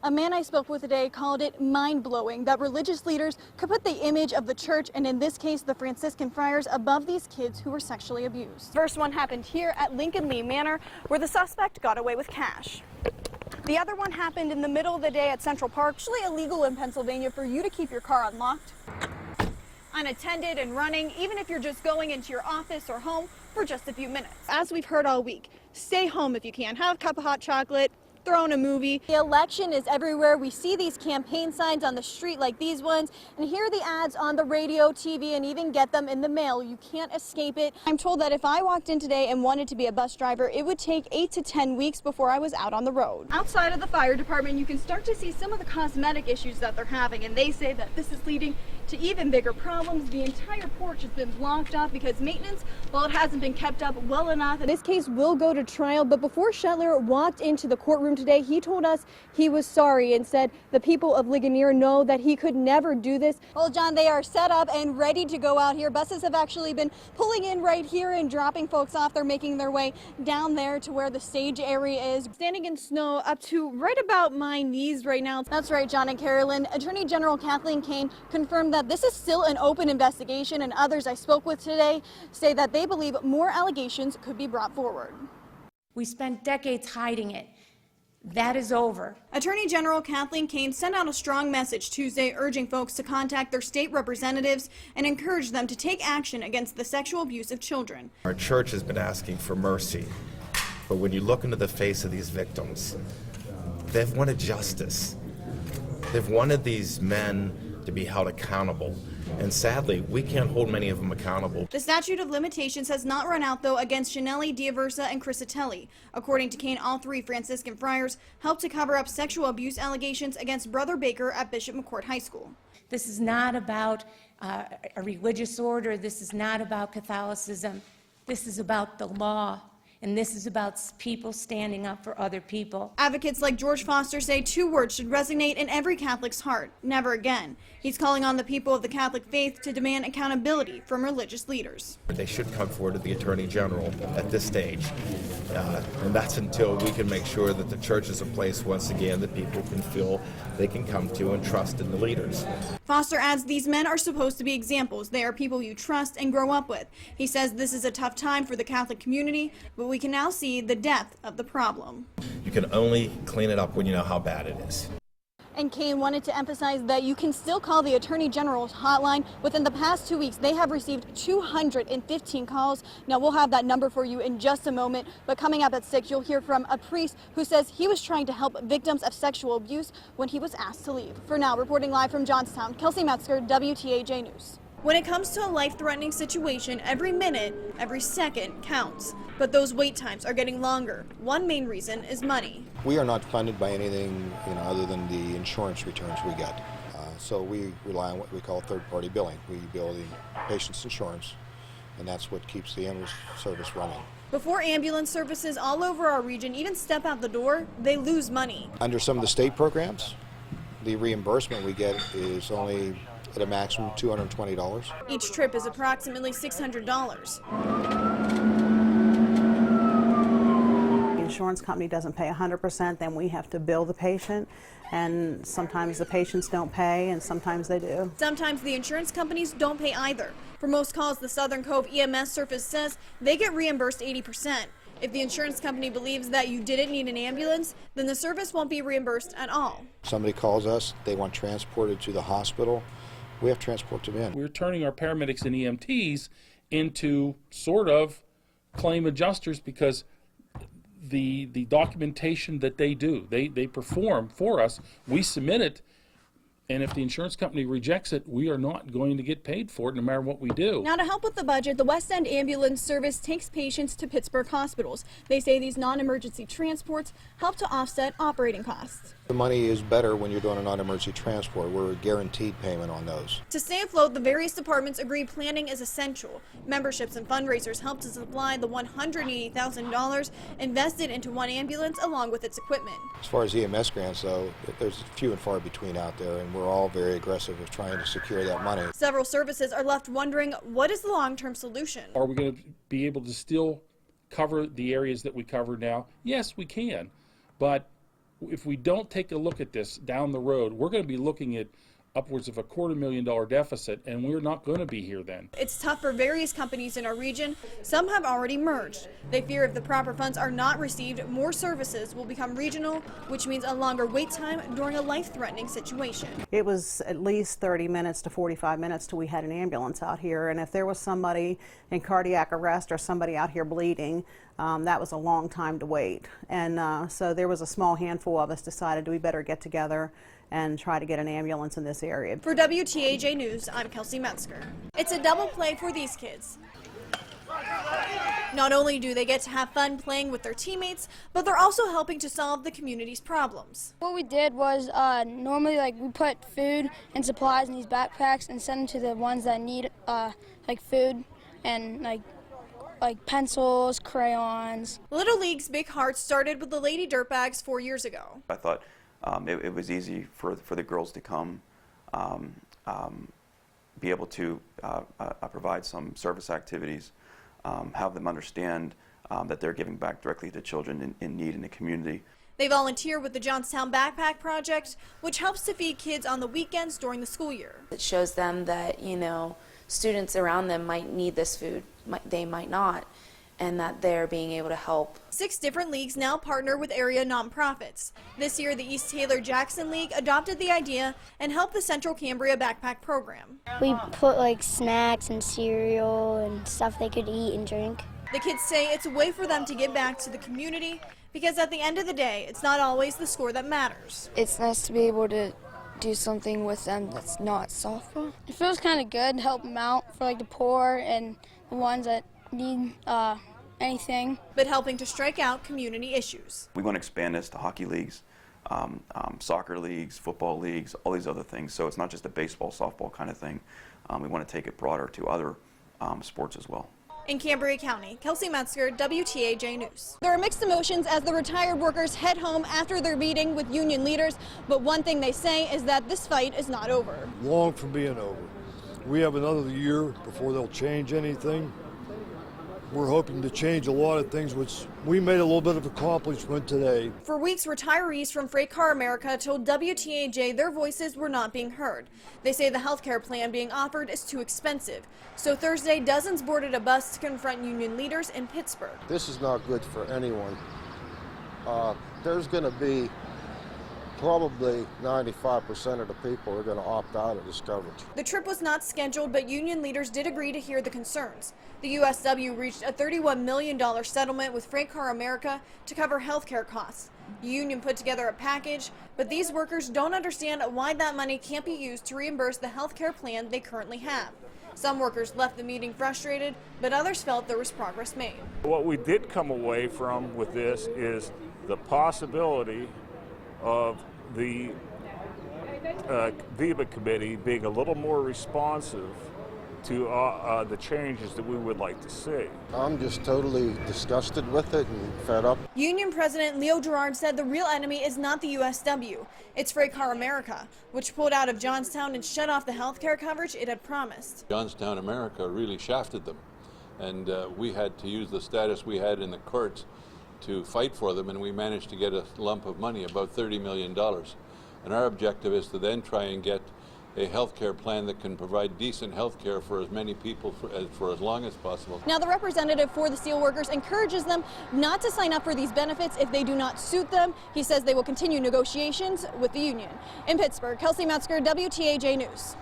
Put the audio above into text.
A man I spoke with today called it mind-blowing that religious leaders could put the image of the church, and in this case the Franciscan friars, above these kids who were sexually abused. First one happened here at Lincoln Lee Manor, where the suspect got away with cash. The other one happened in the middle of the day at Central Park. Actually illegal in Pennsylvania for you to keep your car unlocked, unattended and running, even if you're just going into your office or home for just a few minutes. As we've heard all week, stay home if you can. Have a cup of hot chocolate, throw in a movie. The election is everywhere. We see these campaign signs on the street like these ones, and hear the ads on the radio, TV, and even get them in the mail. You can't escape it. I'm told that if I walked in today and wanted to be a bus driver, it would take 8 to 10 weeks before I was out on the road. Outside of the fire department, you can start to see some of the cosmetic issues that they're having, and they say that this is leading to even bigger problems. The entire porch has been blocked off because maintenance, well, it hasn't been kept up well enough. This case will go to trial, but before Shetler walked into the courtroom today, he told us he was sorry and said the people of Ligonier know that he could never do this. Well, John, they are set up and ready to go out here. Buses have actually been pulling in right here and dropping folks off. They're making their way down there to where the stage area is. Standing in snow up to right about my knees right now. That's right, John and Carolyn. Attorney General Kathleen Kane confirmed that this is still an open investigation, and others I spoke with today say that they believe more allegations could be brought forward. We spent decades hiding it. That is over. Attorney General Kathleen Kane sent out a strong message Tuesday urging folks to contact their state representatives and encourage them to take action against the sexual abuse of children. Our church has been asking for mercy, but when you look into the face of these victims, they've wanted justice. They've wanted these men to be held accountable. And sadly, we can't hold many of them accountable. The statute of limitations has not run out, though, against Shanelli, Diaversa, and Crisatelli. According to Kane, all three Franciscan friars helped to cover up sexual abuse allegations against Brother Baker at Bishop McCourt High School. This is not about a religious order. This is not about Catholicism. This is about the law. And this is about people standing up for other people. Advocates like George Foster say 2 words should resonate in every Catholic's heart: never again. He's calling on the people of the Catholic faith to demand accountability from religious leaders. They should come forward to the Attorney General at this stage, and that's until we can make sure that the church is a place, once again, that people can feel they can come to and trust in the leaders. Foster adds these men are supposed to be examples. They are people you trust and grow up with. He says this is a tough time for the Catholic community, but we can now see the depth of the problem. You can only clean it up when you know how bad it is. And Kane wanted to emphasize that you can still call the Attorney General's hotline. Within the past 2 weeks, they have received 215 calls. Now, we'll have that number for you in just a moment. But coming up at 6, you'll hear from a priest who says he was trying to help victims of sexual abuse when he was asked to leave. For now, reporting live from Johnstown, Kelsie Metzgar, WTAJ News. When it comes to a life-threatening situation, every minute, every second counts. But those wait times are getting longer. One main reason is money. We are not funded by anything, other than the insurance returns we get. So we rely on what we call third-party billing. We bill the patient's insurance, and that's what keeps the ambulance service running. Before ambulance services all over our region even step out the door, they lose money. Under some of the state programs, the reimbursement we get is only at a maximum $220. Each trip is approximately $600. The insurance company doesn't pay 100%, then we have to bill the patient, and sometimes the patients don't pay and sometimes they do. Sometimes the insurance companies don't pay either. For most calls, the Southern Cove EMS service says they get reimbursed 80%. If the insurance company believes that you didn't need an ambulance, then the service won't be reimbursed at all. Somebody calls us, they want transported to the hospital, we have to transport them in. We're turning our paramedics and EMTs into sort of claim adjusters because the documentation that they do, they perform for us, we submit it, and if the insurance company rejects it, we are not going to get paid for it no matter what we do. Now, to help with the budget, the West End Ambulance Service takes patients to Pittsburgh hospitals. They say these non-emergency transports help to offset operating costs. The money is better when you're doing a non-emergency transport. We're a guaranteed payment on those. To stay afloat, the various departments agree planning is essential. Memberships and fundraisers help to supply the $180,000 invested into one ambulance along with its equipment. As far as EMS grants, though, there's few and far between out there, and we're all very aggressive with trying to secure that money. Several services are left wondering, what is the long-term solution? Are we going to be able to still cover the areas that we cover now? Yes, we can, but if we don't take a look at this down the road, we're going to be looking at upwards of $250,000 deficit, and we're not going to be here then. It's tough for various companies in our region. Some have already merged. They fear if the proper funds are not received, more services will become regional, which means a longer wait time during a life-threatening situation. It was at least 30 minutes to 45 minutes till we had an ambulance out here, and if there was somebody in cardiac arrest or somebody out here bleeding, that was a long time to wait. And so there was a small handful of us decided we better get together and try to get an ambulance in this area. For WTAJ News, I'm Kelsie Metzgar. It's a double play for these kids. Not only do they get to have fun playing with their teammates, but they're also helping to solve the community's problems. What we did was normally we put food and supplies in these backpacks and send them to the ones that need food and like pencils, crayons. Little League's Big Heart started with the Lady Dirtbags 4 years ago. I thought it was easy for the girls to come, be able to provide some service activities, have them understand that they're giving back directly to children in need in the community. They volunteer with the Johnstown Backpack Project, which helps to feed kids on the weekends during the school year. It shows them that, students around them might need this food, they might not, and that they're being able to help. 6 different leagues now partner with area nonprofits. This year, the East Taylor Jackson League adopted the idea and helped the Central Cambria Backpack Program. We put snacks and cereal and stuff they could eat and drink. The kids say it's a way for them to give back to the community because at the end of the day, it's not always the score that matters. It's nice to be able to do something with them that's not softball. It feels kind of good to help them out for the poor and the ones that need anything. But helping to strike out community issues. We want to expand this to hockey leagues, soccer leagues, football leagues, all these other things. So it's not just a baseball, softball kind of thing. We want to take it broader to other sports as well. In Cambria County, Kelsie Metzgar, WTAJ News. There are mixed emotions as the retired workers head home after their meeting with union leaders, but one thing they say is that this fight is not over. Long from being over. We have another year before they'll change anything. We're hoping to change a lot of things, which we made a little bit of accomplishment today. For weeks, retirees from Freight Car America told WTAJ their voices were not being heard. They say the health care plan being offered is too expensive. So Thursday, dozens boarded a bus to confront union leaders in Pittsburgh. This is not good for anyone. There's going to be probably 95% of the people are going to opt out of this coverage. The trip was not scheduled, but union leaders did agree to hear the concerns. The USW reached a $31 million settlement with Freight Car America to cover health care costs. The union put together a package, but these workers don't understand why that money can't be used to reimburse the health care plan they currently have. Some workers left the meeting frustrated, but others felt there was progress made. What we did come away from with this is the possibility of the VIVA committee being a little more responsive to the changes that we would like to see. I'm just totally disgusted with it and fed up. Union President Leo Gerard said the real enemy is not the USW, it's Freight Car America, which pulled out of Johnstown and shut off the health care coverage it had promised. Johnstown America really shafted them, and we had to use the status we had in the courts to fight for them, and we managed to get a lump of money, about $30 million. And our objective is to then try and get a health care plan that can provide decent health care for as many people for as long as possible. Now, the representative for the steelworkers encourages them not to sign up for these benefits if they do not suit them. He says they will continue negotiations with the union. In Pittsburgh, Kelsie Metzgar, WTAJ News.